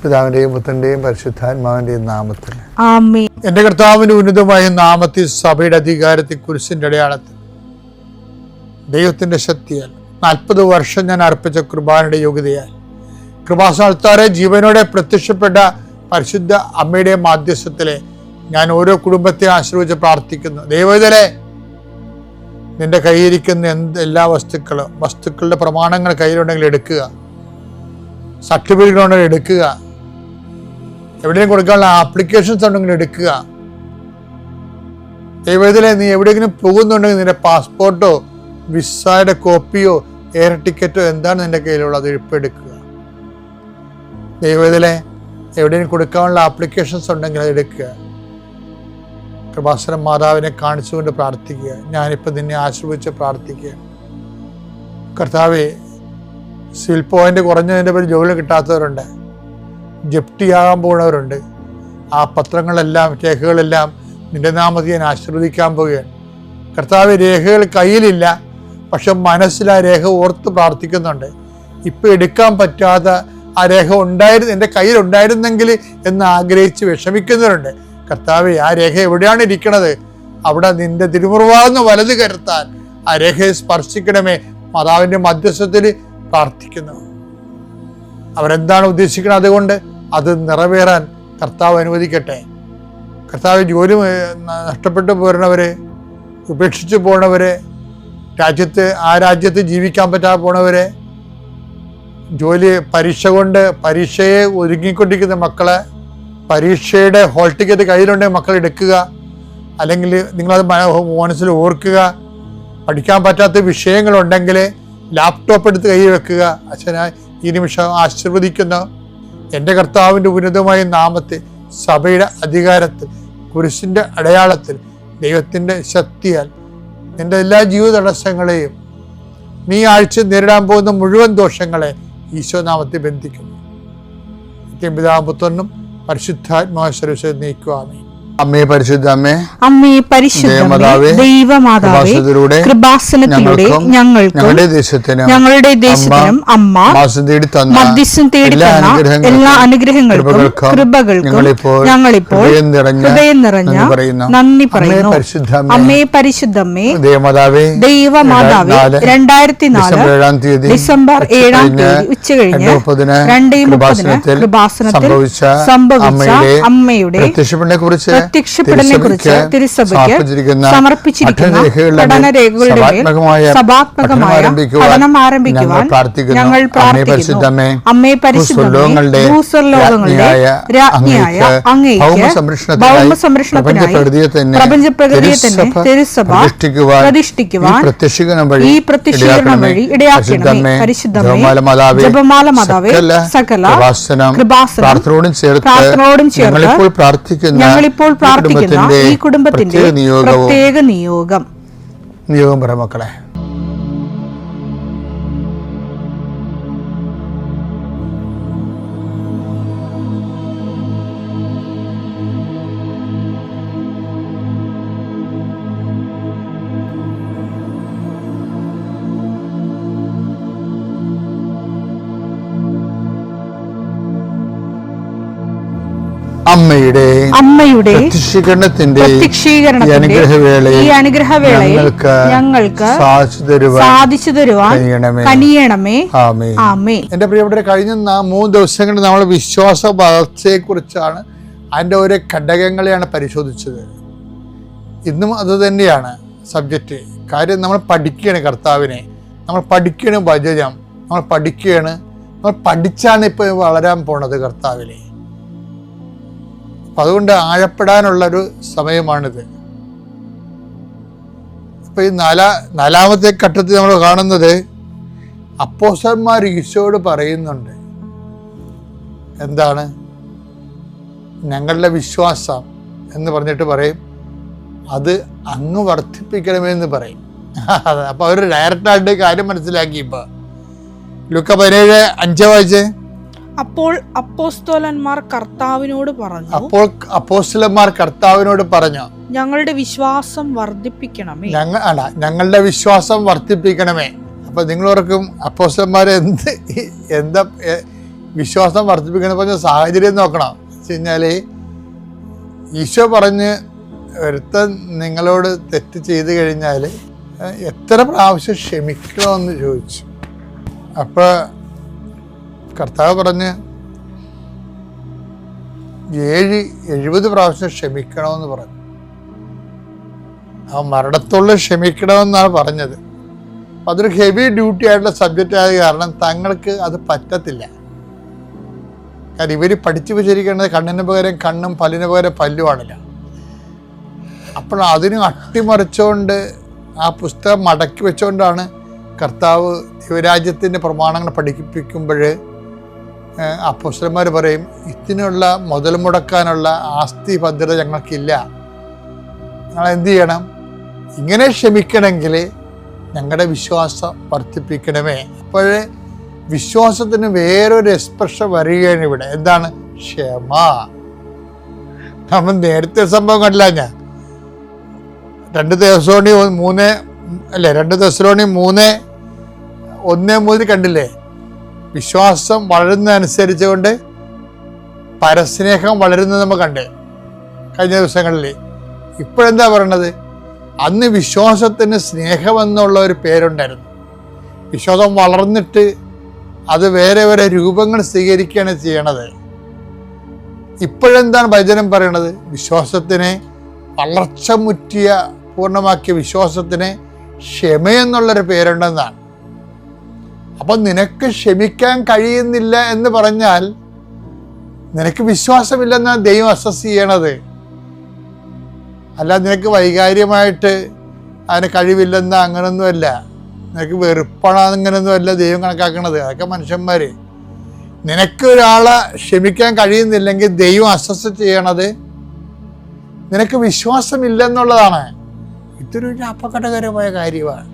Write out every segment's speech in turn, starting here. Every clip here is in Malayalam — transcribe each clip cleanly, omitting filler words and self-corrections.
പിതാവിന്റെയും പുത്രന്റെയും പരിശുദ്ധാത്മാവിന്റെയും നാമത്തിൽ ആമേൻ. എന്റെ കർത്താവിന്റെ ഉന്നതമായ നാമത്തിൽ സഭയുടെ അധികാരത്തിൽ കുരിശിന്റെ അടയാളത്തിൽ ദൈവത്തിന്റെ ശക്തിയാൽ 40 വർഷം ഞാൻ അർപ്പിച്ച കൃപാനയുടെ യോഗ്യതയാൽ കൃപാസ്ഥാനത്താറെ ജീവനോടെ പ്രത്യക്ഷപ്പെട്ട പരിശുദ്ധ അമ്മയുടെ മാധ്യസ്ഥത്തിലെ ഞാൻ ഓരോ കുടുംബത്തെ ആശ്രയിച്ച് പ്രാർത്ഥിക്കുന്നു. ദൈവത്തിലെ നിന്റെ കയ്യിരിക്കുന്ന എല്ലാ വസ്തുക്കളുടെ പ്രമാണങ്ങൾ കയ്യിലുണ്ടെങ്കിൽ എടുക്കുക, സർട്ടിഫിക്കറ്റ് ഉണ്ടെങ്കിൽ എടുക്കുക, എവിടെയും കൊടുക്കാനുള്ള ആപ്ലിക്കേഷൻസ് ഉണ്ടെങ്കിൽ എടുക്കുക. ദൈവത്തിലെ നീ എവിടെയെങ്കിലും പോകുന്നുണ്ടെങ്കിൽ നിന്റെ പാസ്പോർട്ടോ വിസയുടെ കോപ്പിയോ എയർ ടിക്കറ്റോ എന്താണ് നിന്റെ കയ്യിലുള്ളത് ഇപ്പം എടുക്കുക. ദൈവത്തിലെ എവിടെയും കൊടുക്കാനുള്ള ആപ്ലിക്കേഷൻസ് ഉണ്ടെങ്കിൽ അത് എടുക്കുക. കൃപാസനം മാതാവിനെ കാണിച്ചുകൊണ്ട് പ്രാർത്ഥിക്കുക. ഞാനിപ്പോൾ നിന്നെ ആശ്രയിച്ച് പ്രാർത്ഥിക്കുക. കർത്താവേ, സിവിൽ പോയിന്റ് കുറഞ്ഞതിൻ്റെ പേര് ജോലി കിട്ടാത്തവരുണ്ട്, ജപ്തിയാകാൻ പോകുന്നവരുണ്ട്. ആ പത്രങ്ങളെല്ലാം രേഖകളെല്ലാം നിന്റെ നാമത്തിൽ ഞാൻ ആശീർവദിക്കാൻ പോവുകയാണ്. കർത്താവ്, രേഖകൾ കയ്യിലില്ല, പക്ഷെ മനസ്സിൽ ആ രേഖ ഓർത്ത് പ്രാർത്ഥിക്കുന്നുണ്ട്. ഇപ്പം എടുക്കാൻ പറ്റാത്ത ആ രേഖ എൻ്റെ കയ്യിലുണ്ടായിരുന്നെങ്കിൽ എന്ന് ആഗ്രഹിച്ച് വിഷമിക്കുന്നവരുണ്ട്. കർത്താവ്, ആ രേഖ എവിടെയാണ് ഇരിക്കണത്? അവിടെ നിന്റെ തിരുമുറിവാകുന്ന വലത് കരുത്താൻ ആ രേഖയെ സ്പർശിക്കണമേ. മാതാവിൻ്റെ മധ്യസ്ഥത്തിൽ പ്രാർത്ഥിക്കുന്നു. അവരെന്താണ് ഉദ്ദേശിക്കുന്നത്, അതുകൊണ്ട് അത് നിറവേറാൻ കർത്താവ് അനുവദിക്കട്ടെ. കർത്താവ്, ജോലി നഷ്ടപ്പെട്ടു പോരണവരെ, ഉപേക്ഷിച്ച് പോണവരെ, രാജ്യത്ത് ജീവിക്കാൻ പറ്റാതെ പോണവരെ, പരീക്ഷയെ ഒരുങ്ങിക്കൊണ്ടിരിക്കുന്ന മക്കളെ, പരീക്ഷയുടെ ഹോൾ ടിക്കറ്റ് കയ്യിലുണ്ടെങ്കിൽ മക്കൾ എടുക്കുക. അല്ലെങ്കിൽ നിങ്ങളത് മനസ്സിൽ ഓർക്കുക. പഠിക്കാൻ പറ്റാത്ത വിഷയങ്ങളുണ്ടെങ്കിൽ ലാപ്ടോപ്പ് എടുത്ത് കൈ വെക്കുക. അച്ഛനായി ഈ നിമിഷം ആശീർവദിക്കുന്ന എൻ്റെ കർത്താവിൻ്റെ ഉന്നതമായ നാമത്തിൽ സഭയുടെ അധികാരത്തിൽ കുരിശിൻ്റെ അടയാളത്തിൽ ദൈവത്തിൻ്റെ ശക്തിയാൽ നിൻ്റെ എല്ലാ ജീവിത തടസ്സങ്ങളെയും നീ ആഴ്ച നേരിടാൻ പോകുന്ന മുഴുവൻ ദോഷങ്ങളെ ഈശോ നാമത്തിൽ ബന്ധിക്കുന്നു. പിതാപുത്രനും പരിശുദ്ധാത്മാശ്വര നീക്കുവാമേ. അമ്മേ പരിശുദ്ധ അമ്മേ, അമ്മേ പരിശുദ്ധ ദൈവമാതാവേ, കൃപാസനത്തിലൂടെ ഞങ്ങളുടെ ദേശത്തിനും അമ്മ മധ്യസ്ഥം തേടി തന്ന എല്ലാ അനുഗ്രഹങ്ങൾക്കും കൃപകൾക്കും ഞങ്ങളിപ്പോൾ ഹൃദയം നിറഞ്ഞ നന്ദി പറയുന്നു. അമ്മേ പരിശുദ്ധമ്മേ ദൈവമാതാവേ, 2004 ഡിസംബർ 7 ഉച്ചകഴിഞ്ഞ് 2:30 കൃപാസനത്തിൽ സംഭവിച്ച അമ്മയുടെ പ്രത്യക്ഷപ്പെടലിനെക്കുറിച്ച് തിരുസഭയ്ക്ക് സമർപ്പിച്ചിരിക്കുന്ന പഠനരേഖകളുടെ സഭാത്മകമായ പഠനം ആരംഭിക്കുവാൻ ഞങ്ങൾ പ്രാർത്ഥിക്കുന്നു. അമ്മേ പരിശുദ്ധമേ, ഭൂസ്വർലോകങ്ങളുടെ രാജ്ഞിയായ അങ്ങേയ്ക്ക് ഭൗമസംരക്ഷണത്തിനായി പ്രപഞ്ചപ്രകൃതിയെ തന്നെ തിരുസഭ പ്രതിഷ്ഠിക്കുവാൻ ഈ പ്രത്യക്ഷീകരണം വഴി ഇടയാക്കണമേ. പരിശുദ്ധമേ, ജപമാല മാതാവേ, സകല കൃപാസനം പ്രാർത്ഥനയോടും ചേർത്ത് ഞങ്ങളിപ്പോൾ പ്രാർത്ഥിക്കുന്ന ഈ കുടുംബത്തിന്റെ പ്രത്യേക നിയോഗം പറ മക്കളെ. അമ്മയുടെ പ്രത്യക്ഷീകരണത്തിന്റെ ഈ അനുഗ്രഹവേളയിൽ ഞങ്ങൾക്ക് സാധിച്ചു തരുവാൻ കനിയണമേ. ആമേൻ. എന്റെ പ്രിയപ്പെട്ടവരെ, കഴിഞ്ഞ 3 ദിവസങ്ങളിൽ നമ്മൾ വിശ്വാസ വളർച്ചയെ കുറിച്ചാണ്, അതിന്റെ ഓരോ ഘടകങ്ങളെയാണ് പരിശോധിച്ചത്. ഇന്നും അത് തന്നെയാണ് സബ്ജക്റ്റ്. കാര്യം നമ്മൾ പഠിക്കുകയാണ് കർത്താവിനെ, നമ്മൾ പഠിക്കുകയാണ് വചനം, നമ്മൾ പഠിച്ചാണ് ഇപ്പൊ വളരാൻ പോണത് കർത്താവിനെ. അതുകൊണ്ട് ആഴപ്പെടാനുള്ളൊരു സമയമാണിത്. ഇപ്പം ഈ നാലാമത്തെ ഘട്ടത്തിൽ നമ്മൾ കാണുന്നത് അപ്പോസ്തലന്മാർ ഈശോയോട് പറയുന്നുണ്ട്, എന്താണ്? ഞങ്ങളുടെ വിശ്വാസം എന്ന് പറഞ്ഞിട്ട് പറയും, അത് അങ്ങ് വർദ്ധിപ്പിക്കണമെന്ന് പറയും. അപ്പം അവർ ഡയറക്റ്റായിട്ട് കാര്യം മനസ്സിലാക്കി. ഇപ്പം ലൂക്ക 17:5 വായിച്ചേ. അപ്പോൾ അപ്പോസ്തലന്മാർ കർത്താവിനോട് പറഞ്ഞു, ഞങ്ങളുടെ വിശ്വാസം വർദ്ധിപ്പിക്കണമേ. ഞങ്ങളുടെ വിശ്വാസം വർദ്ധിപ്പിക്കണമേ. അപ്പൊ നിങ്ങളോർക്കും അപ്പോസ്തലന്മാർ വിശ്വാസം വർദ്ധിപ്പിക്കുന്ന പറഞ്ഞ സാഹചര്യം നോക്കണം. വെച്ച് കഴിഞ്ഞാൽ ഈശോ പറഞ്ഞ് ഒരുത്തൻ നിങ്ങളോട് തെറ്റ് ചെയ്ത് കഴിഞ്ഞാൽ എത്ര പ്രാവശ്യം ക്ഷമിക്കണമെന്ന് ചോദിച്ചു. അപ്പോൾ കർത്താവ് പറഞ്ഞ് 70 പ്രാവശ്യം ക്ഷമിക്കണമെന്ന് പറഞ്ഞു. ആ മരണത്തോളം ക്ഷമിക്കണമെന്നാണ് പറഞ്ഞത്. അപ്പം അതൊരു ഹെവി ഡ്യൂട്ടി ആയിട്ടുള്ള സബ്ജക്റ്റ് ആയത് കാരണം തങ്ങൾക്ക് അത് പറ്റത്തില്ല. കാരണം ഇവർ പഠിച്ചു വെച്ചിരിക്കുന്നത് കണ്ണിന് പകരം കണ്ണും പല്ലിന് പകരം പല്ലുമാണില്ല. അപ്പോൾ അതിന് അട്ടിമറിച്ചുകൊണ്ട് ആ പുസ്തകം മടക്കി വെച്ചുകൊണ്ടാണ് കർത്താവ് ദൈവരാജ്യത്തിൻ്റെ പ്രമാണങ്ങൾ പഠിപ്പിക്കുമ്പോൾ അപ്പോസ്തലന്മാർ പറയും, ഇതിനുള്ള മുതൽ മുടക്കാനുള്ള ആസ്തി ഭദ്രത ഞങ്ങൾക്കില്ല, ഞങ്ങൾ എന്ത് ചെയ്യണം? ഇങ്ങനെ ക്ഷമിക്കണമെങ്കിൽ ഞങ്ങളുടെ വിശ്വാസം വർദ്ധിപ്പിക്കണമേ. അപ്പോൾ വിശ്വാസത്തിന് വേറൊരു എക്സ്പ്രഷൻ വരികയാണ് ഇവിടെ. എന്താണ്? ക്ഷമ. നമ്മൾ നേരത്തെ സംഭവം കണ്ടില്ല. ഞാൻ 2 തെസ്സലോനിക്കർ 3:1-3 കണ്ടില്ലേ? വിശ്വാസം വളരുന്നതനുസരിച്ച് കൊണ്ട് പരസ്നേഹം വളരുന്നത് നമ്മൾ കണ്ടേ കഴിഞ്ഞ ദിവസങ്ങളിൽ. ഇപ്പോഴെന്താ പറയണത്? അന്ന് വിശ്വാസത്തിന് സ്നേഹമെന്നുള്ള ഒരു പേരുണ്ടായിരുന്നു. വിശ്വാസം വളർന്നിട്ട് അത് വേറെ വേറെ രൂപങ്ങൾ സ്വീകരിക്കുകയാണ് ചെയ്യണത്. ഇപ്പോഴെന്താണ് വചനം പറയണത്? വിശ്വാസത്തിനെ വളർച്ച മുറ്റിയ പൂർണ്ണമാക്കിയ വിശ്വാസത്തിന് ക്ഷമയെന്നുള്ളൊരു പേരുണ്ടെന്നാണ്. അപ്പം നിനക്ക് ക്ഷമിക്കാൻ കഴിയുന്നില്ല എന്ന് പറഞ്ഞാൽ നിനക്ക് വിശ്വാസമില്ലെന്നാണ് ദൈവം അസസ് ചെയ്യണത്. അല്ല നിനക്ക് വൈകാര്യമായിട്ട് അതിന് കഴിവില്ലെന്ന അങ്ങനൊന്നുമല്ല, നിനക്ക് വെറുപ്പാണ് അങ്ങനെയൊന്നുമല്ല ദൈവം കണക്കാക്കണത്. അതൊക്കെ മനുഷ്യന്മാർ. നിനക്ക് ഒരാളെ ക്ഷമിക്കാൻ കഴിയുന്നില്ലെങ്കിൽ ദൈവം അസസ് ചെയ്യണത് നിനക്ക് വിശ്വാസമില്ലെന്നുള്ളതാണ്. ഇതൊരു അപകടകരമായ കാര്യമാണ്.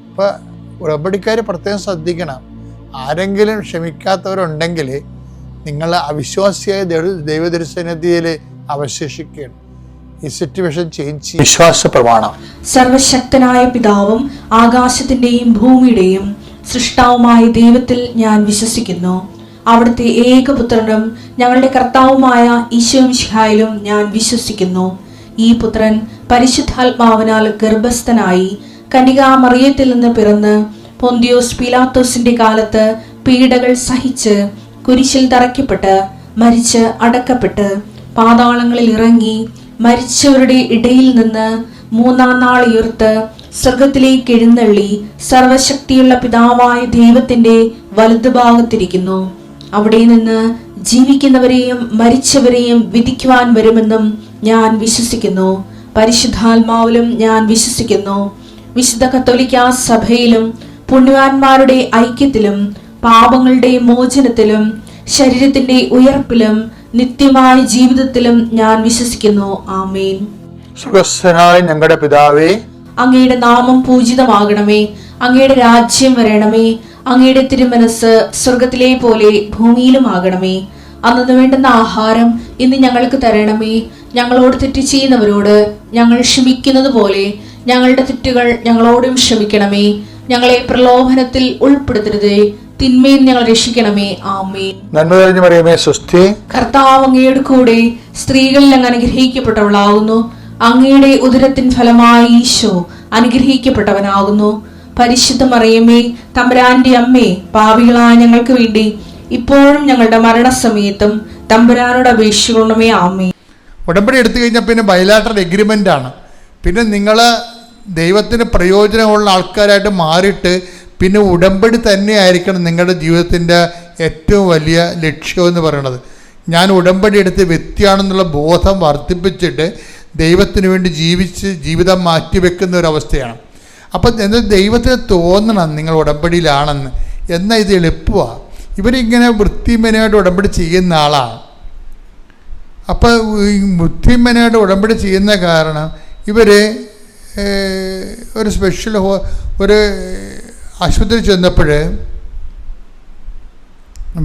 ഇപ്പോൾ ഉടമ്പടിക്കാർ പ്രത്യേകം ശ്രദ്ധിക്കണം. ആരെങ്കിലും ക്ഷമിക്കാത്തവരുണ്ടെങ്കിൽ നിങ്ങൾ അവിശ്വാസിയായ ദൈവദർശനത്തിൽ അവശേഷിക്കുകയാണ്. ഈ സിറ്റുവേഷൻ ചേഞ്ച് ചെയ്യും. വിശ്വാസ പ്രമാണം. സർവശക്തനായ പിതാവും ആകാശത്തിന്റെയും ഭൂമിയുടെയും സൃഷ്ടാവുമായ ദൈവത്തിൽ ഞാൻ വിശ്വസിക്കുന്നു. അവിടുത്തെ ഏകപുത്രനും ഞങ്ങളുടെ കർത്താവുമായ ഈശോമിശിഹായിലും ഞാൻ വിശ്വസിക്കുന്നു. ഈ പുത്രൻ പരിശുദ്ധാത്മാവിനാൽ ഗർഭസ്ഥനായി കന്യകാമറിയത്തിൽ നിന്ന് പിറന്ന് പൊന്തിയോസ് പീലാത്തോസിന്റെ കാലത്ത് പീഡകൾ സഹിച്ച് കുരിശിൽ തറയ്ക്കപ്പെട്ട് മരിച്ച് അടക്കപ്പെട്ട് പാതാളങ്ങളിൽ ഇറങ്ങി മരിച്ചവരുടെ ഇടയിൽ നിന്ന് 3-ാം നാൾ ഉയർത്ത് സ്വർഗത്തിലേക്ക് എഴുന്നള്ളി സർവശക്തിയുള്ള പിതാവായ ദൈവത്തിന്റെ വലതുഭാഗത്തിരിക്കുന്നു. അവിടെ നിന്ന് ജീവിക്കുന്നവരെയും മരിച്ചവരെയും വിധിക്കുവാൻ വരുമെന്നും ഞാൻ വിശ്വസിക്കുന്നു. പരിശുദ്ധാത്മാവിലും ഞാൻ വിശ്വസിക്കുന്നു. വിശുദ്ധ കത്തോലിക്കാ സഭയിലും പുണ്യവാന്മാരുടെ ഐക്യത്തിലും പാപങ്ങളുടെ മോചനത്തിലും ശരീരത്തിന്റെ ഉയർപ്പിലും നിത്യമായ ജീവിതത്തിലും ഞാൻ വിശ്വസിക്കുന്നു. ആമേൻ. സ്വർഗ്ഗസ്ഥനായ ഞങ്ങളുടെ പിതാവേ, അങ്ങയുടെ നാമം പൂജിതമാകണമേ. അങ്ങയുടെ രാജ്യം വരണമേ. അങ്ങയുടെ തിരുമനസ് സ്വർഗത്തിലെ പോലെ ഭൂമിയിലുമാകണമേ. അന്നു വേണ്ടുന്ന ആഹാരം ഇന്ന് ഞങ്ങൾക്ക് തരണമേ. ഞങ്ങളോട് തെറ്റ് ചെയ്യുന്നവരോട് ഞങ്ങൾ ക്ഷമിക്കുന്നത് പോലെ ഞങ്ങളുടെ തെറ്റുകൾ ഞങ്ങളോടും ക്ഷമിക്കണമേ. ഞങ്ങളെ പ്രലോഭനത്തിൽ ഉൾപ്പെടുത്തരുതേ, തിന്മയിൽ ഞങ്ങൾ രക്ഷിക്കണമേ. ആമേൻ. നന്മ നിറഞ്ഞ മറിയമേ സ്വസ്തി. കർത്താവ് അങ്ങയുടെ കൂടെ സ്ത്രീകളിൽ അങ്ങ് അനുഗ്രഹിക്കപ്പെട്ടവളാകുന്നു. അങ്ങയുടെ ഉദരത്തിൻ ഫലമായി ഈശോ അനുഗ്രഹിക്കപ്പെട്ടവനാകുന്നു. പരിശുദ്ധ മറിയമേ, തമ്പുരാന്റെ അമ്മേ, പാപികളായ ഞങ്ങൾക്ക് വേണ്ടി ഇപ്പോഴും ഞങ്ങളുടെ മരണസമയത്തും തമ്പുരാനോട് അപേക്ഷിക്കണമേ. ആമേൻ. ഉടമ്പടി എടുത്തു കഴിഞ്ഞാൽ പിന്നെ ബൈലാറ്ററൽ എഗ്രിമെൻ്റ് ആണ്. പിന്നെ നിങ്ങൾ ദൈവത്തിന് പ്രയോജനമുള്ള ആൾക്കാരായിട്ട് മാറിയിട്ട് പിന്നെ ഉടമ്പടി തന്നെ ആയിരിക്കണം നിങ്ങളുടെ ജീവിതത്തിൻ്റെ ഏറ്റവും വലിയ ലക്ഷ്യമെന്ന് പറയുന്നത്. ഞാൻ ഉടമ്പടി എടുത്ത് വ്യക്തിയാണെന്നുള്ള ബോധം വർദ്ധിപ്പിച്ചിട്ട് ദൈവത്തിന് വേണ്ടി ജീവിതം മാറ്റിവെക്കുന്ന ഒരവസ്ഥയാണ്. അപ്പം എന്നാൽ ദൈവത്തിന് തോന്നണം നിങ്ങൾ ഉടമ്പടിയിലാണെന്ന്. എന്നാൽ ഇത് എളുപ്പമാണ്. ഇവരിങ്ങനെ വൃത്തിമനായിട്ട് ഉടമ്പടി ചെയ്യുന്ന ആളാണ്. അപ്പോൾ ഈ വൃത്തിമനായിട്ട് ഉടമ്പടി ചെയ്യുന്ന കാരണം ഇവർ ഒരു സ്പെഷ്യൽ ഒരു ആശുപത്രി ചെന്നപ്പോൾ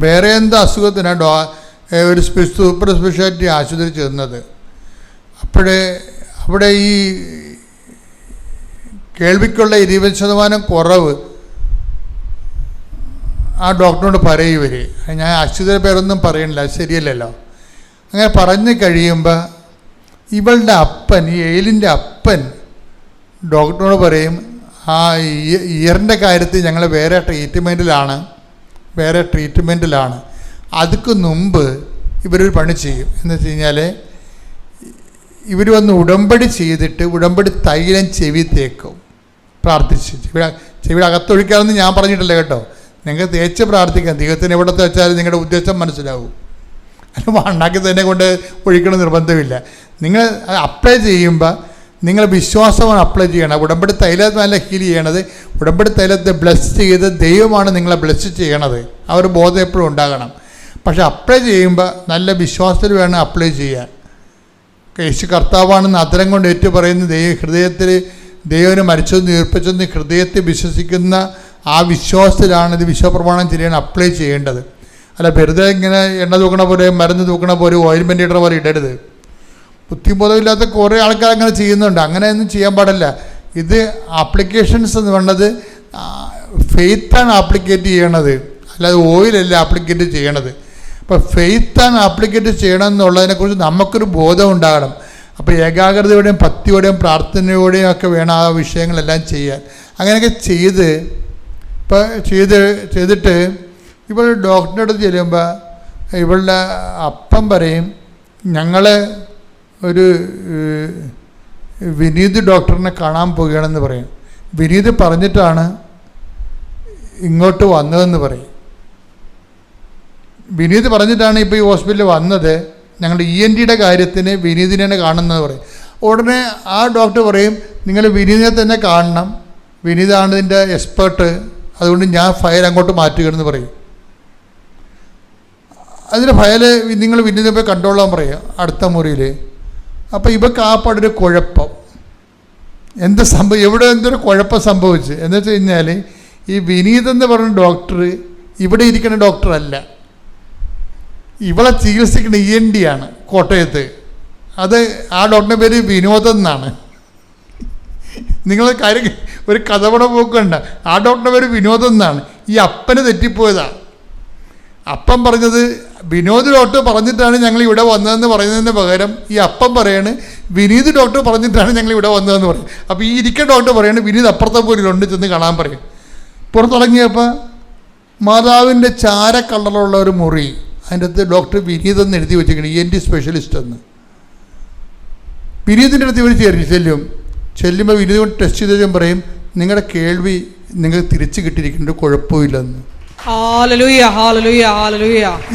വേറെ എന്താ അസുഖത്തിനാണ് ഒരു സൂപ്പർ സ്പെഷ്യാലിറ്റി ആശുപത്രി ചെന്നത്. അവിടെ ഈ കേൾവിക്കുള്ള 20% കുറവ് ആ ഡോക്ടറിനോട് പറയും ഇവർ, ഞാൻ അശ്വതിയുടെ പേരൊന്നും പറയണില്ല, അത് ശരിയല്ലല്ലോ. അങ്ങനെ പറഞ്ഞു കഴിയുമ്പോൾ ഇവളുടെ അപ്പൻ, ഈ എയിലിൻ്റെ അപ്പൻ ഡോക്ടറിനോട് പറയും, ആ ഇയറിൻ്റെ കാര്യത്തിൽ ഞങ്ങൾ വേറെ ട്രീറ്റ്മെൻറ്റിലാണ്. അതുക്ക് മുമ്പ് ഇവരൊരു പണി ചെയ്യും. എന്ന് വെച്ച് കഴിഞ്ഞാൽ ഇവർ വന്ന് ഉടമ്പടി ചെയ്തിട്ട് ഉടമ്പടി തൈലം ചെവി തേക്കും, പ്രാർത്ഥിച്ച്. ചെവിയുടെ അകത്തൊഴിക്കാമെന്ന് ഞാൻ പറഞ്ഞിട്ടില്ല കേട്ടോ, നിങ്ങൾ തേച്ച് പ്രാർത്ഥിക്കാം. ദൈവത്തിന് എവിടത്തെ വെച്ചാലും നിങ്ങളുടെ ഉദ്ദേശം മനസ്സിലാവും. അല്ല ഉണ്ടാക്കി തന്നെ കൊണ്ട് ഒഴിക്കണം നിർബന്ധമില്ല. നിങ്ങൾ അപ്ലൈ ചെയ്യുമ്പോൾ നിങ്ങൾ വിശ്വാസമാണ് അപ്ലൈ ചെയ്യണം. ഉടമ്പടി തൈലമല്ല ഹീൽ ചെയ്യണത്, ഉടമ്പടി തൈലത്തെ ബ്ലെസ് ചെയ്ത് ദൈവമാണ് നിങ്ങളെ ബ്ലെസ് ചെയ്യണത്. ആ ഒരു ബോധം എപ്പോഴും ഉണ്ടാകണം. പക്ഷെ അപ്ലൈ ചെയ്യുമ്പോൾ നല്ല വിശ്വാസത്തിൽ വേണം അപ്ലൈ ചെയ്യാൻ. യേശു കർത്താവാണെന്ന് അധരം കൊണ്ട് ഏറ്റു പറയുന്ന ഹൃദയത്തിൽ ദൈവനെ മരിച്ചെന്ന് ഉയർപ്പിച്ചെന്ന് ഹൃദയത്തിൽ വിശ്വസിക്കുന്ന ആ വിശ്വാസത്തിലാണ് ഇത് വിശ്വപ്രമാണം ചെയ്യാൻ അപ്ലൈ ചെയ്യേണ്ടത്. അല്ല വെറുതെ ഇങ്ങനെ എണ്ണ തൂക്കണ പോലെ, മരുന്ന് തൂക്കണ പോലെ, ഓയിൽമെൻ്റ് ഇടണ പോലെ ഇടരുത്. ബുദ്ധിബോധമില്ലാത്ത കുറേ ആൾക്കാർ അങ്ങനെ ചെയ്യുന്നുണ്ട്. അങ്ങനെയൊന്നും ചെയ്യാൻ പാടില്ല. ഇത് ആപ്ലിക്കേഷൻസ് എന്ന് പറഞ്ഞത് ഫെയ്ത്താണ് ആപ്ലിക്കേറ്റ് ചെയ്യണത്, അല്ലാതെ ഓയിലല്ല ആപ്ലിക്കേറ്റ് ചെയ്യണത്. അപ്പോൾ ഫെയ്ത്താണ് ആപ്ലിക്കേറ്റ് ചെയ്യണം എന്നുള്ളതിനെക്കുറിച്ച് നമുക്കൊരു ബോധം ഉണ്ടാകണം. അപ്പോൾ ഏകാഗ്രതയോടെയും ഭക്തിയോടെയും പ്രാർത്ഥനയോടെയും ഒക്കെ വേണം ആ വിഷയങ്ങളെല്ലാം ചെയ്യാൻ. അങ്ങനെയൊക്കെ ചെയ്തിട്ട് ഇവൾ ഡോക്ടറുടെ അടുത്ത് ചെല്ലുമ്പോൾ ഇവളുടെ അപ്പം പറയും, ഞങ്ങൾ ഒരു വിനീത് ഡോക്ടറിനെ കാണാൻ പോവുകയാണെന്ന് പറയും. വിനീത് പറഞ്ഞിട്ടാണ് ഇങ്ങോട്ട് വന്നതെന്ന് പറയും. വിനീത് പറഞ്ഞിട്ടാണ് ഇപ്പോൾ ഈ ഹോസ്പിറ്റലിൽ വന്നത്, ഞങ്ങളുടെ ENT കാര്യത്തിന് വിനീതിനെ കാണുന്നത് പറയും. ഉടനെ ആ ഡോക്ടർ പറയും, നിങ്ങൾ വിനീതിനെ തന്നെ കാണണം, വിനീതാണ് ഇതിൻ്റെ എക്സ്പേർട്ട്, അതുകൊണ്ട് ഞാൻ ഫയൽ അങ്ങോട്ട് മാറ്റുകയെന്ന് പറയും. അതിൻ്റെ ഫയൽ നിങ്ങൾ വിനീതിനെ പോയി കണ്ടോളാൻ പറയും അടുത്ത മുറിയിൽ. അപ്പോൾ ഇവർക്ക് ആ പാടൊരു കുഴപ്പം, എവിടെ എന്തൊരു കുഴപ്പം സംഭവിച്ചു എന്ന് വെച്ച് കഴിഞ്ഞാൽ, ഈ വിനീത് എന്ന് പറയുന്ന ഡോക്ടർ ഇവിടെ ഇരിക്കുന്ന ഡോക്ടറല്ല, ഇവളെ ചികിത്സിക്കുന്ന ENT ആണ് കോട്ടയത്ത്. അത് ആ ഡോക്ടറിൻ്റെ പേര് വിനോദം എന്നാണ്. നിങ്ങൾ കാര്യം ഒരു കഥപട പോക്കണ്ട, ആ ഡോക്ടറിൻ്റെ പേര് വിനോദം എന്നാണ്. ഈ അപ്പന് തെറ്റിപ്പോയതാണ്. അപ്പം പറഞ്ഞത് വിനോദ് ഡോക്ടർ പറഞ്ഞിട്ടാണ് ഞങ്ങൾ ഇവിടെ വന്നതെന്ന് പറയുന്നതിന് പകരം ഈ അപ്പം പറയാണ് വിനീത് ഡോക്ടർ പറഞ്ഞിട്ടാണ് ഞങ്ങൾ ഇവിടെ വന്നതെന്ന് പറയും. അപ്പോൾ ഈ ഇരിക്കുന്ന ഡോക്ടർ പറയാണ് വിനീത് അപ്പുറത്തെ പോലുണ്ട്, ചെന്ന് കാണാൻ പറയും. പുറത്തിറങ്ങിയപ്പോൾ മാതാവിൻ്റെ ചാര കളറുള്ള ഒരു മുറി, അതിൻ്റെ അകത്ത് ഡോക്ടർ വിനീത് എന്ന് എഴുതി വെച്ചിരിക്കണം, ENT സ്പെഷ്യലിസ്റ്റ് എന്ന്. വിനീതിൻ്റെ അടുത്ത് ഇവർ ചെല്ലുമ്പോൾ വിനീത് കൊണ്ട് ടെസ്റ്റ് ചെയ്ത് പറയും, നിങ്ങളുടെ കേൾവി നിങ്ങൾക്ക് തിരിച്ചു കിട്ടിയിരിക്കേണ്ട കുഴപ്പമില്ലെന്ന്.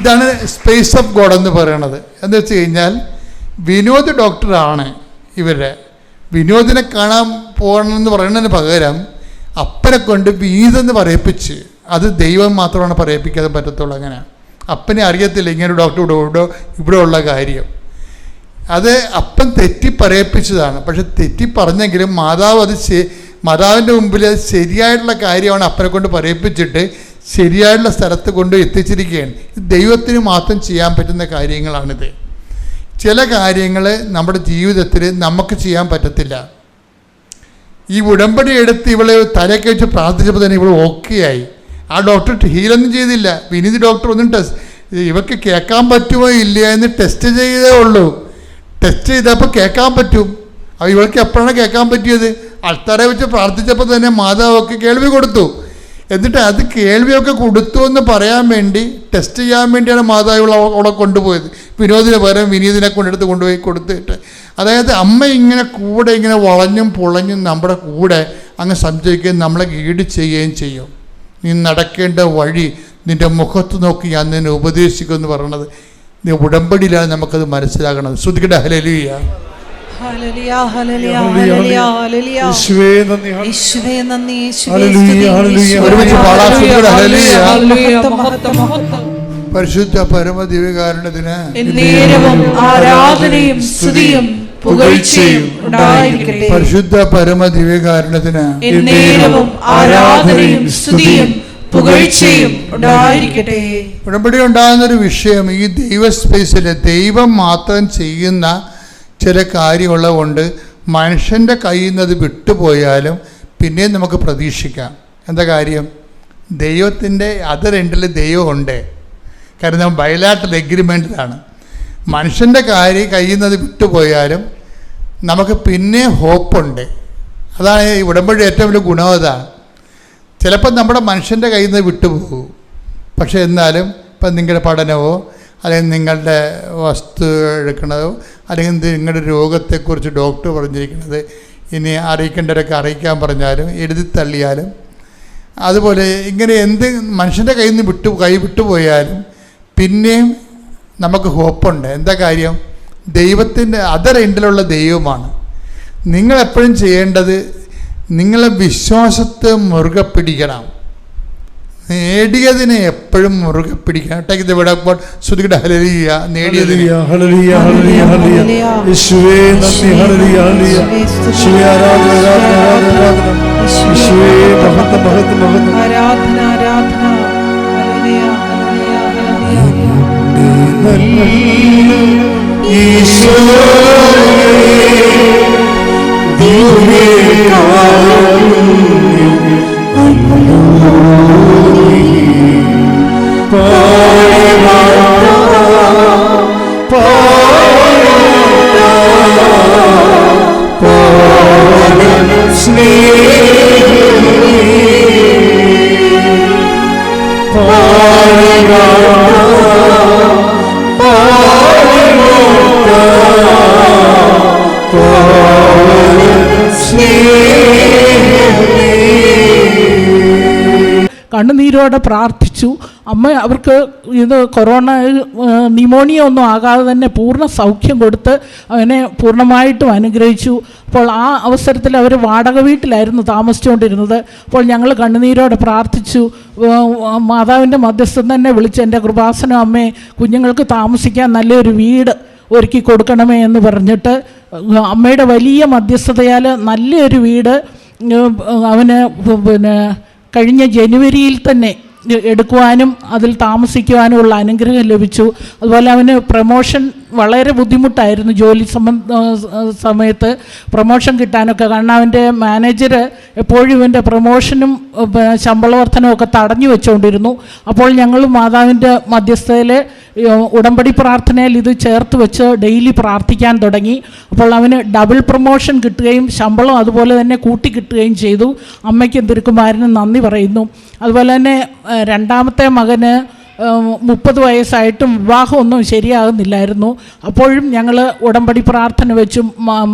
ഇതാണ് സ്പേസ് ഓഫ് ഗോഡ് എന്ന് പറയണത്. എന്ന് വെച്ച് കഴിഞ്ഞാൽ വിനോദ് ഡോക്ടറാണ് ഇവരുടെ. വിനോദിനെ കാണാൻ പോകണമെന്ന് പറയുന്നതിന് പകരം അപ്പനെ കൊണ്ട് വീതെന്ന് പറയിപ്പിച്ച്, അത് ദൈവം മാത്രമാണ് പറയിപ്പിക്കാതെ പറ്റത്തുള്ളൂ. അങ്ങനെ അപ്പനെ അറിയത്തില്ല ഇങ്ങനെ ഡോക്ടർ ഇവിടെ ഉള്ള കാര്യം. അത് അപ്പൻ തെറ്റി പറയിപ്പിച്ചതാണ്. പക്ഷെ തെറ്റി പറഞ്ഞെങ്കിലും മാതാവിൻ്റെ മുമ്പിൽ അത് ശരിയായിട്ടുള്ള കാര്യമാണ് അപ്പനെ കൊണ്ട് പറയിപ്പിച്ചിട്ട് ശരിയായിട്ടുള്ള സ്ഥലത്ത് കൊണ്ട് എത്തിച്ചിരിക്കുകയാണ്. ദൈവത്തിന് മാത്രം ചെയ്യാൻ പറ്റുന്ന കാര്യങ്ങളാണിത്. ചില കാര്യങ്ങൾ നമ്മുടെ ജീവിതത്തിൽ നമുക്ക് ചെയ്യാൻ പറ്റത്തില്ല. ഈ ഉടമ്പടി എടുത്ത് ഇവളെ തലയൊക്കെ വെച്ച് പ്രാർത്ഥിച്ചപ്പോൾ തന്നെ ഇവൾ ഓക്കെ ആയി. ആ ഡോക്ടർ ഹീലൊന്നും ചെയ്തില്ല. വിനീത് ഡോക്ടർ ഒന്നും ഇവർക്ക് കേൾക്കാൻ പറ്റുമോ ഇല്ല എന്ന് ടെസ്റ്റ് ചെയ്തേ ഉള്ളൂ. ടെസ്റ്റ് ചെയ്തപ്പോൾ കേൾക്കാൻ പറ്റും. അപ്പോൾ ഇവൾക്ക് എപ്പോഴാണ് കേൾക്കാൻ പറ്റിയത്? ആൾക്കാരെ വെച്ച് പ്രാർത്ഥിച്ചപ്പോൾ തന്നെ മാതാവൊക്കെ കേൾവി കൊടുത്തു. എന്നിട്ട് അത് കേൾവിയൊക്കെ കൊടുത്തു എന്ന് പറയാൻ വേണ്ടി ടെസ്റ്റ് ചെയ്യാൻ വേണ്ടിയാണ് മാതാവ് അവിടെ കൊണ്ടുപോയത്. വിനോദിന് പകരം വിനീതിനെ കൊണ്ടുപോയി കൊടുത്തിട്ട്, അതായത് അമ്മ ഇങ്ങനെ കൂടെ ഇങ്ങനെ വളഞ്ഞും പൊളഞ്ഞും നമ്മുടെ കൂടെ അങ്ങ് സംശയിക്കുകയും നമ്മളെ ഗൈഡ് ചെയ്യുകയും ചെയ്യും. നീ നടക്കേണ്ട വഴി നിൻ്റെ മുഖത്ത് നോക്കി ഞാൻ നിന്നെ ഉപദേശിക്കുമെന്ന് പറയണത് നീ ഉടമ്പടിയിലാണ് നമുക്കത് മനസ്സിലാകണത്. ശ്രുതിക്കട്ടെ ഹല്ലേലൂയ. പരിശുദ്ധ പരമ ദിവ്യകാരുണ്യത്തിന് ആരാധനയും സ്തുതിയും പുകഴ്ചയും ഉണ്ടായിരിക്കട്ടെ. പരിശുദ്ധ പരമ ദിവ്യകാരുണ്യത്തിന് ആരാധനയും സ്തുതിയും പുകഴ്ചയും ഉണ്ടായിരിക്കട്ടെ. ഉടമ്പടി ഉണ്ടാകുന്നൊരു വിഷയം ഈ ദൈവ സ്പേസിൽ ദൈവം മാത്രം ചെയ്യുന്ന ചില കാര്യമുള്ളത് കൊണ്ട് മനുഷ്യൻ്റെ കയ്യിൽ നിന്ന് അത് വിട്ടുപോയാലും പിന്നെയും നമുക്ക് പ്രതീക്ഷിക്കാം. എന്താ കാര്യം? ദൈവത്തിൻ്റെ അതർ എൻഡിൽ ദൈവമുണ്ട്. കാരണം ബയലാറ്ററൽ എഗ്രിമെൻറ്റിലാണ്. മനുഷ്യൻ്റെ കാര്യം കയ്യിൽ നിന്ന് വിട്ടുപോയാലും നമുക്ക് പിന്നെ ഹോപ്പുണ്ട്. അതാണ് ഈ ഉടമ്പടി ഏറ്റവും വലിയ ഗുണം. അതാണ് ചിലപ്പോൾ നമ്മുടെ മനുഷ്യൻ്റെ കയ്യിൽ നിന്ന് വിട്ടുപോകും. പക്ഷേ എന്നാലും ഇപ്പം നിങ്ങളുടെ പഠനമോ അല്ലെങ്കിൽ നിങ്ങളുടെ വസ്തു എടുക്കണതോ അല്ലെങ്കിൽ നിങ്ങളുടെ രോഗത്തെക്കുറിച്ച് ഡോക്ടർ പറഞ്ഞിരിക്കുന്നത് ഇനി അറിയിക്കേണ്ടവരൊക്കെ അറിയിക്കാൻ പറഞ്ഞാലും എഴുതി തള്ളിയാലും, അതുപോലെ ഇങ്ങനെ എന്ത് മനുഷ്യൻ്റെ കയ്യിൽ നിന്ന് വിട്ടുപോയാലും പിന്നെയും നമുക്ക് ഹോപ്പുണ്ട്. എന്താ കാര്യം? ദൈവത്തിൻ്റെ അതർ എൻഡിലുള്ള ദൈവമാണ്. നിങ്ങളെപ്പോഴും ചെയ്യേണ്ടത് നിങ്ങളെ വിശ്വാസത്തെ മുറുകെ പിടിക്കണം. നേടിയതിനെ എപ്പോഴും മുറുകെ പിടിക്കണം. ടേക്ക് ഇവിടെ ശ്രുതിയുടെ ഹല്ലേലൂയ. നേടിയതിനെ കണ്ണുനീരോടെ പ്രാർത്ഥിച്ചു. അമ്മ അവർക്ക് ഇത് കൊറോണ ന്യൂമോണിയ ഒന്നും ആകാതെ തന്നെ പൂർണ്ണ സൗഖ്യം കൊടുത്ത് അവനെ പൂർണ്ണമായിട്ടും അനുഗ്രഹിച്ചു. അപ്പോൾ ആ അവസരത്തിൽ അവർ വാടക വീട്ടിലായിരുന്നു താമസിച്ചുകൊണ്ടിരുന്നത്. അപ്പോൾ ഞങ്ങൾ കണ്ണുനീരോടെ പ്രാർത്ഥിച്ചു. മാതാവിൻ്റെ മധ്യസ്ഥം തന്നെ വിളിച്ച് എൻ്റെ കൃപാസനം അമ്മേ, കുഞ്ഞുങ്ങൾക്ക് താമസിക്കാൻ നല്ലൊരു വീട് ഒരുക്കി കൊടുക്കണമേ എന്ന് പറഞ്ഞിട്ട് അമ്മയുടെ വലിയ മധ്യസ്ഥതയാൽ നല്ലൊരു വീട് അവന് കഴിഞ്ഞ ജനുവരിയിൽ തന്നെ എടുക്കുവാനും അതിൽ താമസിക്കുവാനുമുള്ള അനുഗ്രഹം ലഭിച്ചു. അതുപോലെ അവന് പ്രമോഷൻ വളരെ ബുദ്ധിമുട്ടായിരുന്നു. ജോലി സമയത്ത് പ്രമോഷൻ കിട്ടാനൊക്കെ. കാരണം അവൻ്റെ മാനേജർ എപ്പോഴും ഇവൻ്റെ പ്രമോഷനും ശമ്പള വർധനവും ഒക്കെ തടഞ്ഞു വെച്ചുകൊണ്ടിരുന്നു. അപ്പോൾ ഞങ്ങൾ മാതാവിൻ്റെ മധ്യസ്ഥതയിൽ ഉടമ്പടി പ്രാർത്ഥനയിൽ ഇത് ചേർത്ത് വെച്ച് ഡെയിലി പ്രാർത്ഥിക്കാൻ തുടങ്ങി. അപ്പോൾ അവന് ഡബിൾ പ്രമോഷൻ കിട്ടുകയും ശമ്പളം അതുപോലെ തന്നെ കൂട്ടി കിട്ടുകയും ചെയ്തു. അമ്മയ്ക്കും തിരുക്കുമാരനും നന്ദി പറയുന്നു. അതുപോലെ തന്നെ രണ്ടാമത്തെ മകന് 30 വയസ്സായിട്ടും വിവാഹമൊന്നും ശരിയാകുന്നില്ലായിരുന്നു. അപ്പോഴും ഞങ്ങൾ ഉടമ്പടി പ്രാർത്ഥന വെച്ചു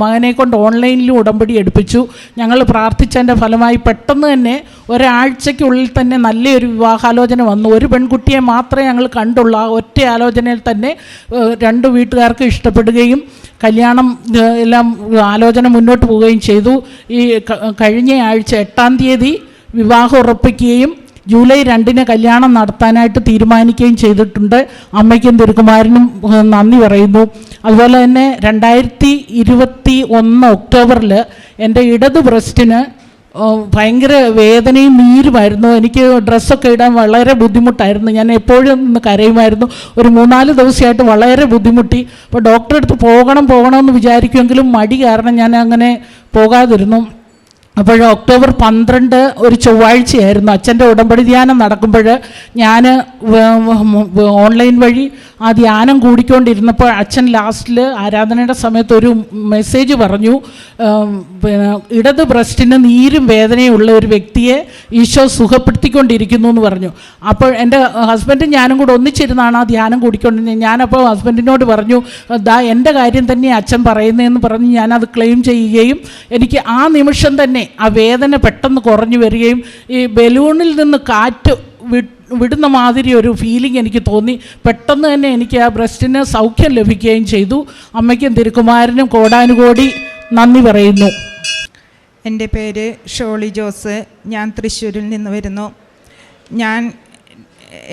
മകനെ കൊണ്ട് ഓൺലൈനിലും ഉടമ്പടി എടുപ്പിച്ചു. ഞങ്ങൾ പ്രാർത്ഥിച്ചതിൻ്റെ ഫലമായി പെട്ടെന്ന് തന്നെ ഒരാഴ്ചയ്ക്കുള്ളിൽ തന്നെ നല്ലൊരു വിവാഹാലോചന വന്നു. ഒരു പെൺകുട്ടിയെ മാത്രമേ ഞങ്ങൾ കണ്ടുള്ളൂ. ആ ഒറ്റ ആലോചനയിൽ തന്നെ 2 വീട്ടുകാർക്ക് ഇഷ്ടപ്പെടുകയും കല്യാണം എല്ലാം ആലോചന മുന്നോട്ട് പോവുകയും ചെയ്തു. ഈ കഴിഞ്ഞ ആഴ്ച 8-ാം തീയതി വിവാഹം ഉറപ്പിക്കുകയും ജൂലൈ 2-ന് കല്യാണം നടത്താനായിട്ട് തീരുമാനിക്കുകയും ചെയ്തിട്ടുണ്ട്. അമ്മയ്ക്കും തിരുക്കുമാരനും നന്ദി പറയുന്നു. അതുപോലെ തന്നെ 2021 ഒക്ടോബറിൽ എൻ്റെ ഇടത് ബ്രസ്റ്റിന് ഭയങ്കര വേദനയും നീരുമായിരുന്നു. എനിക്ക് ഡ്രസ്സൊക്കെ ഇടാൻ വളരെ ബുദ്ധിമുട്ടായിരുന്നു. ഞാൻ എപ്പോഴും ഇന്ന് കരയുമായിരുന്നു. ഒരു 3-4 ദിവസമായിട്ട് വളരെ ബുദ്ധിമുട്ടി. അപ്പോൾ ഡോക്ടറെ അടുത്ത് പോകണമെന്ന് വിചാരിക്കുമെങ്കിലും മടി കാരണം ഞാൻ അങ്ങനെ പോകാതിരുന്നു. അപ്പോൾ ഒക്ടോബർ 12 ഒരു ചൊവ്വാഴ്ചയായിരുന്നു. അച്ഛൻ്റെ ഉടമ്പടി ധ്യാനം നടക്കുമ്പോൾ ഞാൻ ഓൺലൈൻ വഴി ആ ധ്യാനം കൂടിക്കൊണ്ടിരുന്നപ്പോൾ അച്ഛൻ ലാസ്റ്റിൽ ആരാധനയുടെ സമയത്ത് ഒരു മെസ്സേജ് പറഞ്ഞു, ഇടത് ബ്രസ്റ്റിന് നീരും വേദനയും ഉള്ള ഒരു വ്യക്തിയെ ഈശോ സുഖപ്പെടുത്തിക്കൊണ്ടിരിക്കുന്നു എന്ന് പറഞ്ഞു. അപ്പോൾ എൻ്റെ ഹസ്ബൻഡും ഞാനും കൂടെ ഒന്നിച്ചിരുന്നാണ് ആ ധ്യാനം കൂടിക്കൊണ്ടിരുന്നത്. ഞാനപ്പോൾ ഹസ്ബൻഡിനോട് പറഞ്ഞു, എൻ്റെ കാര്യം തന്നെ അച്ഛൻ പറയുന്നതെന്ന് പറഞ്ഞ് ഞാനത് ക്ലെയിം ചെയ്യുകയും എനിക്ക് ആ നിമിഷം തന്നെ ആ വേദന പെട്ടെന്ന് കുറഞ്ഞു വരികയും ഈ ബലൂണിൽ നിന്ന് കാറ്റ് വിടുന്ന മാതിരി ഒരു ഫീലിംഗ് എനിക്ക് തോന്നി. പെട്ടെന്ന് തന്നെ എനിക്ക് ആ ബ്രസ്റ്റിന് സൗഖ്യം ലഭിക്കുകയും ചെയ്തു. അമ്മയ്ക്കും തിരുക്കുമാരനും കോടാനുകോടി നന്ദി പറയുന്നു. എൻ്റെ പേര് ഷോളി ജോസ്. ഞാൻ തൃശ്ശൂരിൽ നിന്ന് വരുന്നു. ഞാൻ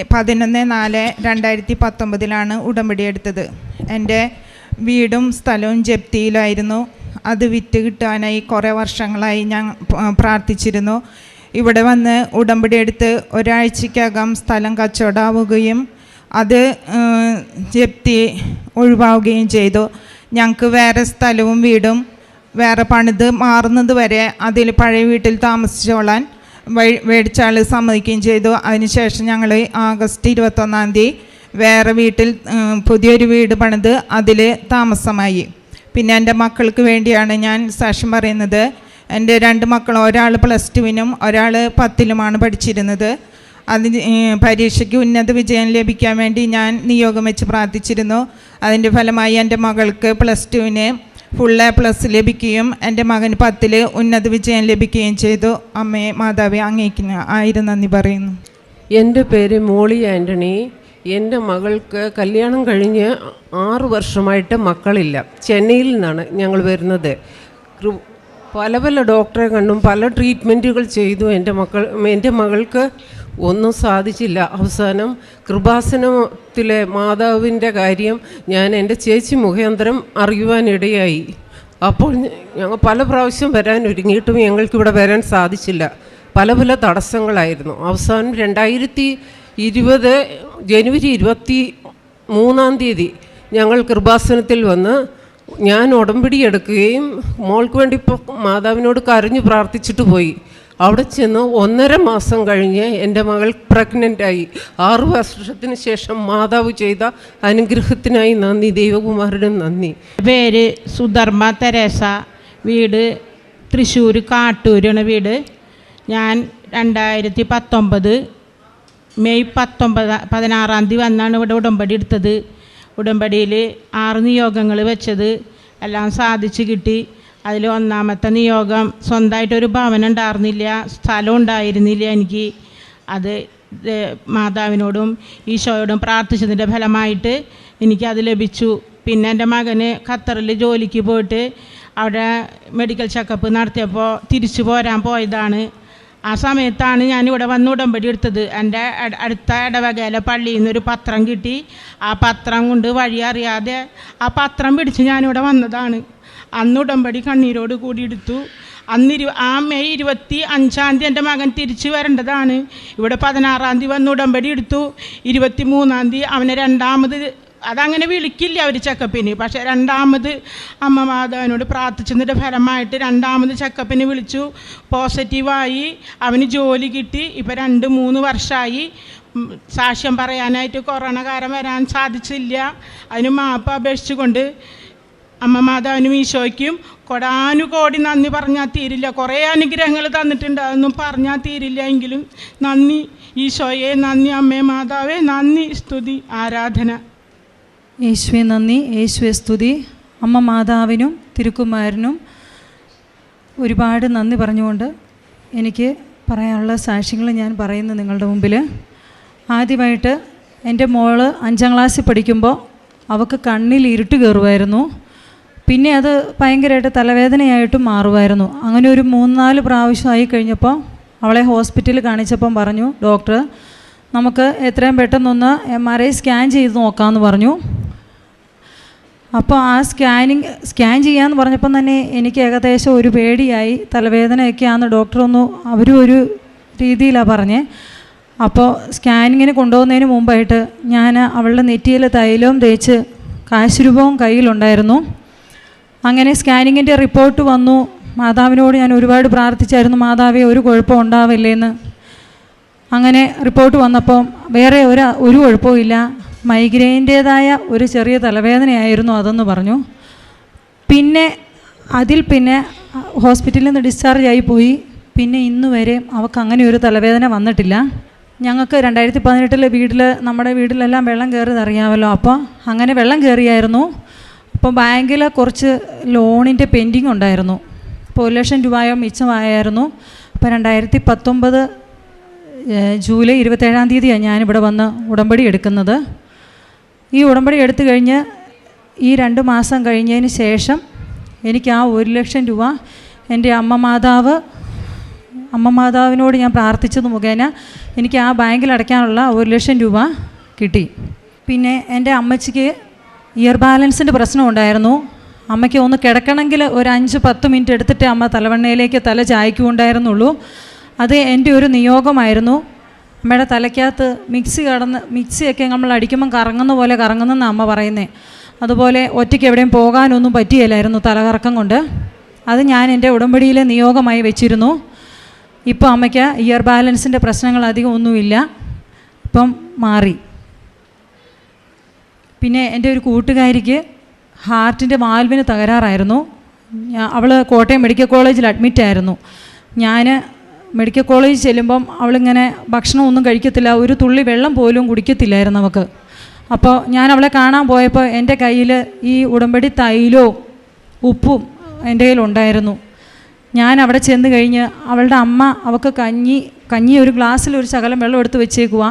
11/4/2019 ഉടമ്പടി എടുത്തത്. എൻ്റെ വീടും സ്ഥലവും ജപ്തിയിലായിരുന്നു. അത് വിറ്റ് കിട്ടാനായി കുറേ വർഷങ്ങളായി ഞാൻ പ്രാർത്ഥിച്ചിരുന്നു. ഇവിടെ വന്ന് ഉടമ്പടി എടുത്ത് ഒരാഴ്ചക്കകം സ്ഥലം കച്ചവടമാവുകയും അത് ജപ്തി ഒഴിവാവുകയും ചെയ്തു. ഞങ്ങൾക്ക് വേറെ സ്ഥലവും വീടും വേറെ പണിത് മാറുന്നത് വരെ അതിൽ പഴയ വീട്ടിൽ താമസിച്ചോളാൻ മേടിച്ച ആൾ സമ്മതിക്കുകയും ചെയ്തു. അതിനുശേഷം ഞങ്ങൾ ആഗസ്റ്റ് 21 വേറെ വീട്ടിൽ പുതിയൊരു വീട് പണിത് അതിൽ താമസമായി. പിന്നെ എൻ്റെ മക്കൾക്ക് വേണ്ടിയാണ് ഞാൻ സാക്ഷ്യം പറയുന്നത്. എൻ്റെ 2 മക്കളും, ഒരാൾ +2-നും ഒരാൾ 10-ലുമാണ് പഠിച്ചിരുന്നത്. അതിന് പരീക്ഷയ്ക്ക് ഉന്നത വിജയം ലഭിക്കാൻ വേണ്ടി ഞാൻ നിയോഗം വെച്ച് പ്രാർത്ഥിച്ചിരുന്നു. അതിൻ്റെ ഫലമായി എൻ്റെ മകൾക്ക് +2-ന് ഫുൾ A+ ലഭിക്കുകയും എൻ്റെ മകന് 10-ൽ ഉന്നത വിജയം ലഭിക്കുകയും ചെയ്തു. അമ്മയെ മാതാവേ അങ്ങേക്ക് ആയിരം നന്ദി പറയുന്നു. എൻ്റെ പേര് മോളി ആൻ്റണി. എൻ്റെ മകൾക്ക് കല്യാണം കഴിഞ്ഞ് 6 വർഷമായിട്ട് മക്കളില്ല. ചെന്നൈയിൽ നിന്നാണ് ഞങ്ങൾ വരുന്നത്. പല പല ഡോക്ടറെ കണ്ടും പല ട്രീറ്റ്മെൻറ്റുകൾ ചെയ്തു. എൻ്റെ മകൾക്ക് ഒന്നും സാധിച്ചില്ല. അവസാനം കൃപാസനത്തിലെ മാതാവിൻ്റെ കാര്യം ഞാൻ എൻ്റെ ചേച്ചി മുഖാന്തരം അറിയുവാനിടയായി. അപ്പോൾ ഞങ്ങൾ പല പ്രാവശ്യം വരാൻ ഒരുങ്ങിയിട്ടും ഞങ്ങൾക്കിവിടെ വരാൻ സാധിച്ചില്ല. പല പല തടസ്സങ്ങളായിരുന്നു. അവസാനം 2020 ജനുവരി 23 ഞങ്ങൾ കൃപാസനത്തിൽ വന്ന് ഞാൻ ഉടമ്പടി എടുക്കുകയും മോൾക്ക് വേണ്ടി മാതാവിനോട് കരഞ്ഞു പ്രാർത്ഥിച്ചിട്ട് പോയി. അവിടെ ചെന്ന് 1.5 മാസം കഴിഞ്ഞ് എൻ്റെ മകൾ പ്രഗ്നൻ്റായി. 6 വർഷത്തിന് ശേഷം മാതാവ് ചെയ്ത അനുഗ്രഹത്തിനായി നന്ദി. ദൈവകുമാരനും നന്ദി. പേര് സുധർമ്മ തെരേസ. വീട് തൃശ്ശൂർ കാട്ടൂരാണ് വീട്. ഞാൻ 2019 മെയ് 16 വന്നാണ് ഇവിടെ ഉടമ്പടി എടുത്തത്. ഉടമ്പടിയിൽ 6 നിയോഗങ്ങൾ വെച്ചത് എല്ലാം സാധിച്ചു കിട്ടി. അതിൽ 1ാമത്തെ നിയോഗം, സ്വന്തമായിട്ടൊരു ഭവനം ഉണ്ടായിരുന്നില്ല, സ്ഥലം ഉണ്ടായിരുന്നില്ല എനിക്ക്. അത് മാതാവിനോടും ഈശോയോടും പ്രാർത്ഥിച്ചതിൻ്റെ ഫലമായിട്ട് എനിക്കത് ലഭിച്ചു. പിന്നെ എൻ്റെ മകന് ഖത്തറിൽ ജോലിക്ക് പോയിട്ട് അവിടെ മെഡിക്കൽ ചെക്കപ്പ് നടത്തിയപ്പോൾ തിരിച്ചു പോരാൻ പോയതാണ്. ആ സമയത്താണ് ഞാനിവിടെ വന്ന് ഉടമ്പടി എടുത്തത്. എൻ്റെ അടുത്ത ഇടവകയിലെ പള്ളിയിൽ നിന്നൊരു പത്രം കിട്ടി. ആ പത്രം കൊണ്ട് വഴി അറിയാതെ ആ പത്രം പിടിച്ച് ഞാനിവിടെ വന്നതാണ്. അന്ന് ഉടമ്പടി കണ്ണീരോട് കൂടി എടുത്തു. ആ മെയ് 25 എൻ്റെ മകൻ തിരിച്ചു വരേണ്ടതാണ്. ഇവിടെ 16 വന്ന് ഉടമ്പടി എടുത്തു. 23 അവനെ 2ാമത്, അതങ്ങനെ വിളിക്കില്ല അവർ ചെക്കപ്പിന്, പക്ഷേ 2ാമത് അമ്മ മാതാവിനോട് പ്രാർത്ഥിച്ചതിൻ്റെ ഫലമായിട്ട് 2ാമത് ചെക്കപ്പിന് വിളിച്ചു. പോസിറ്റീവായി. അവന് ജോലി കിട്ടി. ഇപ്പോൾ 2-3 വർഷമായി. സാക്ഷ്യം പറയാനായിട്ട് കൊറോണ കാരണം വരാൻ സാധിച്ചില്ല. അതിന് മാപ്പ് അപേക്ഷിച്ചുകൊണ്ട് അമ്മ മാതാവിനും ഈശോയ്ക്കും കോടാനുകോടി നന്ദി പറഞ്ഞാൽ തീരില്ല. കുറേ അനുഗ്രഹങ്ങൾ തന്നിട്ടുണ്ട്, അതൊന്നും പറഞ്ഞാൽ തീരില്ല. എങ്കിലും നന്ദി ഈശോയെ, നന്ദി അമ്മേ മാതാവേ, നന്ദി, സ്തുതി, ആരാധന. യേശുവെ നന്ദി, യേശുവെ സ്തുതി. അമ്മ മാതാവിനും തിരുക്കുമാരനും ഒരുപാട് നന്ദി പറഞ്ഞുകൊണ്ട് എനിക്ക് പറയാനുള്ള സാക്ഷ്യങ്ങൾ ഞാൻ പറയുന്നു നിങ്ങളുടെ മുമ്പിൽ. ആദ്യമായിട്ട് എൻ്റെ മോള് 5ാം ക്ലാസ്സിൽ പഠിക്കുമ്പോൾ അവൾക്ക് കണ്ണിൽ ഇരുട്ട് കയറുമായിരുന്നു. പിന്നെ അത് ഭയങ്കരമായിട്ട് തലവേദനയായിട്ടും മാറുമായിരുന്നു. അങ്ങനെ ഒരു 3-4 പ്രാവശ്യമായി കഴിഞ്ഞപ്പോൾ അവളെ ഹോസ്പിറ്റലിൽ കാണിച്ചപ്പം പറഞ്ഞു ഡോക്ടർ, നമുക്ക് എത്രയും പെട്ടെന്നൊന്ന് MRI സ്കാൻ ചെയ്ത് നോക്കാമെന്ന് പറഞ്ഞു. അപ്പോൾ ആ സ്കാൻ ചെയ്യാമെന്ന് പറഞ്ഞപ്പം തന്നെ എനിക്ക് ഏകദേശം ഒരു പേടിയായി. തലവേദനയൊക്കെയാണെന്ന് ഡോക്ടറൊന്നും അവരും ഒരു രീതിയിലാണ് പറഞ്ഞത്. അപ്പോൾ സ്കാനിങ്ങിന് കൊണ്ടുപോകുന്നതിന് മുമ്പായിട്ട് ഞാൻ അവളുടെ നെറ്റിയിൽ തൈലവും തേച്ച് കാശുരൂപവും കയ്യിലുണ്ടായിരുന്നു. അങ്ങനെ സ്കാനിങ്ങിൻ്റെ റിപ്പോർട്ട് വന്നു. മാതാവിനോട് ഞാൻ ഒരുപാട് പ്രാർത്ഥിച്ചായിരുന്നു, മാതാവേ ഒരു കുഴപ്പം ഉണ്ടാവില്ലേന്ന്. അങ്ങനെ റിപ്പോർട്ട് വന്നപ്പം വേറെ ഒരു കുഴപ്പവും ഇല്ല, മൈഗ്രെയിൻ്റേതായ ഒരു ചെറിയ തലവേദനയായിരുന്നു അതെന്ന് പറഞ്ഞു. പിന്നെ ഹോസ്പിറ്റലിൽ നിന്ന് ഡിസ്ചാർജ് ആയി പോയി. പിന്നെ ഇന്ന് വരെ അവൾക്ക് അങ്ങനെ ഒരു തലവേദന വന്നിട്ടില്ല. ഞങ്ങൾക്ക് 2018 നമ്മുടെ വീട്ടിലെല്ലാം വെള്ളം കയറിയത് അറിയാമല്ലോ. അപ്പോൾ അങ്ങനെ വെള്ളം കയറിയായിരുന്നു. അപ്പോൾ ബാങ്കിൽ കുറച്ച് ലോണിൻ്റെ പെൻഡിങ് ഉണ്ടായിരുന്നു. അപ്പോൾ 1 ലക്ഷം രൂപയോ മിച്ചമായിരുന്നു. അപ്പോൾ 2019 ജൂലൈ 27 ഞാനിവിടെ വന്ന് ഉടമ്പടി എടുക്കുന്നത്. ഈ ഉടമ്പടി എടുത്തു കഴിഞ്ഞ് ഈ 2 മാസം കഴിഞ്ഞതിന് ശേഷം എനിക്ക് ആ 1 ലക്ഷം രൂപ എൻ്റെ അമ്മ മാതാവിനോട് ഞാൻ പ്രാർത്ഥിച്ചത് മുഖേന എനിക്ക് ആ ബാങ്കിൽ അടയ്ക്കാനുള്ള 1 ലക്ഷം രൂപ കിട്ടി. പിന്നെ എൻ്റെ അമ്മച്ചിക്ക് ഇയർ ബാലൻസിൻ്റെ പ്രശ്നം ഉണ്ടായിരുന്നു. അമ്മയ്ക്ക് ഒന്ന് കിടക്കണമെങ്കിൽ ഒരു 5-10 മിനിറ്റ് എടുത്തിട്ട് അമ്മ തലവണ്ണയിലേക്ക് തല ചായ്ക്കുണ്ടായിരുന്നുള്ളൂ. അത് എൻ്റെ ഒരു നിയോഗമായിരുന്നു. അമ്മയുടെ തലയ്ക്കകത്ത് മിക്സിയൊക്കെ നമ്മൾ അടിക്കുമ്പം കറങ്ങുന്ന പോലെ കറങ്ങുന്നെന്നാണ് അമ്മ പറയുന്നത്. അതുപോലെ ഒറ്റയ്ക്ക് എവിടെയും പോകാനൊന്നും പറ്റിയില്ലായിരുന്നു തലകറക്കം കൊണ്ട്. അത് ഞാൻ എൻ്റെ ഉടമ്പടിയിലെ നിയോഗമായി വെച്ചിരുന്നു. ഇപ്പോൾ അമ്മയ്ക്ക് ഇയർ ബാലൻസിൻ്റെ പ്രശ്നങ്ങൾ അധികം ഒന്നുമില്ല, ഇപ്പം മാറി. പിന്നെ എൻ്റെ ഒരു കൂട്ടുകാരിക്ക് ഹാർട്ടിൻ്റെ വാൽവിന് തകരാറായിരുന്നു. അവൾ കോട്ടയം മെഡിക്കൽ കോളേജിൽ അഡ്മിറ്റായിരുന്നു. ഞാൻ മെഡിക്കൽ കോളേജിൽ ചെല്ലുമ്പം അവളിങ്ങനെ ഭക്ഷണമൊന്നും കഴിക്കത്തില്ല, ഒരു തുള്ളി വെള്ളം പോലും കുടിക്കത്തില്ലായിരുന്നു അവൾക്ക്. അപ്പോൾ ഞാൻ അവളെ കാണാൻ പോയപ്പോൾ എൻ്റെ കയ്യിൽ ഈ ഉടമ്പടി തൈലവും ഉപ്പും എൻ്റെ കയ്യിലുണ്ടായിരുന്നു. ഞാൻ അവിടെ ചെന്ന് കഴിഞ്ഞ് അവളുടെ അമ്മ അവൾക്ക് കഞ്ഞി ഒരു ഗ്ലാസ്സിൽ ഒരു ശകലം വെള്ളം എടുത്ത് വെച്ചേക്കുവാ.